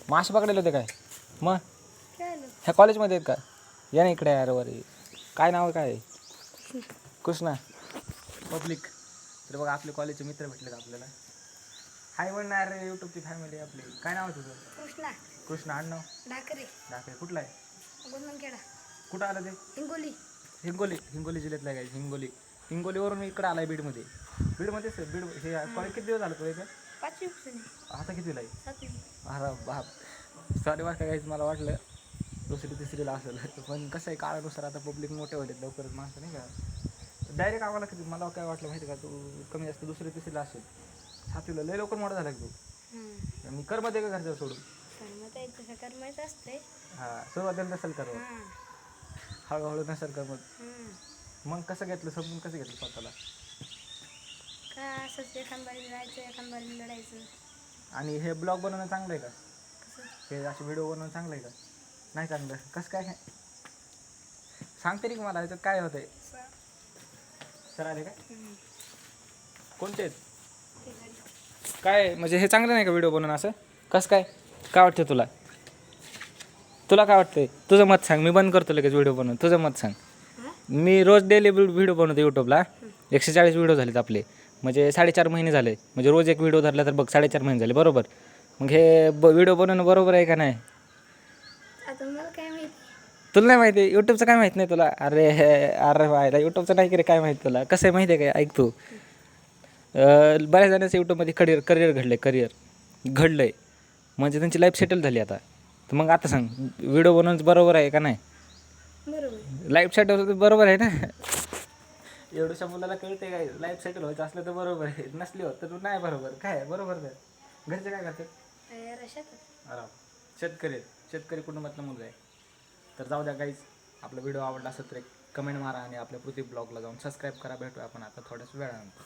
मासे पकडायला होते काय मग काय आलं? ह्या कॉलेजमध्ये आहेत का या ना इकडे यार वरी काय नाव आहे काय कृष्णा पब्लिक तर बघा आपले कॉलेजचे मित्र भेटलेत आपल्याला हाय म्हणणार रे यूट्यूबची फॅमिली आपली काय नाव आहे तुझं कृष्णा कृष्णा आडनाव ढाकरे डाके कुठला आहे गुंदनखेडा कुठं आलं ते हिंगोली. हिंगोली जिल्ह्यातला आहे काय हिंगोलीवरून मी इकडं आलाय बीडमध्येच आहे. बीड हे कॉलेज किती दिवस झालं तुला इथं 5वी पासून आता कितीला आहे 7वी. अरे बाप सॉरी वाटतं काहीच मला वाटलं दुसरी तिसरीला असेल पण कसं आहे काळानुसार आता पब्लिक मोठे होते लवकरच माणसं नाही का डायरेक्ट आम्हाला किती मला काय वाटलं माहिती का तू कमी जास्त दुसरी तिसरीला असेल 7वीला लय लवकर मोठा झाला की तू मी करमध्ये का घरच्या सोडून तसं करमायचं असतंय. हां सुरुवातीला नसेल कर हळूहळू नसेल करमत मग कसं घेतलं समजून कसं घेतलं स्वतःला का असंच एखादबारी राहायचं एखादबारी लढायचं. आणि हे ब्लॉग बनवणं चांगलं आहे का कसं हे असे व्हिडिओ बनवणं चांगलं आहे का नाही चांगलं कसं काय सांगते रे की मला याच्यात काय होतंय सर आले काय कोणते काय म्हणजे हे चांगलं नाही का व्हिडिओ बनवणं असं कसं काय वाटतं तुला काय वाटतंय तुझं मत सांग मी बंद करतो लगेच व्हिडिओ बनवून तुझं मत सांग मी रोज डेली व्हिडिओ बनवतो यूट्यूबला 140 व्हिडिओ झालेत आपले म्हणजे 4.5 महिने झाले म्हणजे रोज एक व्हिडिओ धरला तर बघ 4.5 महिने झाले बरोबर मग हे व्हिडिओ बनवणं बरोबर आहे का नाही आता मला काय माहिती. तुला नाही माहिती यूट्यूबचं काय माहीत नाही तुला अरे व्हायला यूट्यूबचं नाही की रे काय माहिती तुला कसं आहे माहिती आहे काय ऐक तू बऱ्याच जणांचं यूट्यूबमध्ये करिअर घडलं आहे म्हणजे त्यांची लाईफ सेटल झाली आता तर मग आता सांग व्हिडिओ बनवणं बरोबर आहे का नाही बरोबर लाईफ सेटल बरोबर आहे ना एवढ्याशा मुलाला कळते काय लाईफ सेटल व्हायचं असलं तर बरोबर आहे नसली होत तर नाही बरोबर काय बरोबर नाही घरचे काय करतात शेतकरी कुटुंबातला मुलगा आहे तर जाऊ द्या गाईज आपला व्हिडिओ आवडला असेल तर एक कमेंट मारा आणि आपल्या पृथ्वी ब्लॉगला जाऊन सबस्क्राईब करा भेटूया आपण आता थोड्याच वेळानंतर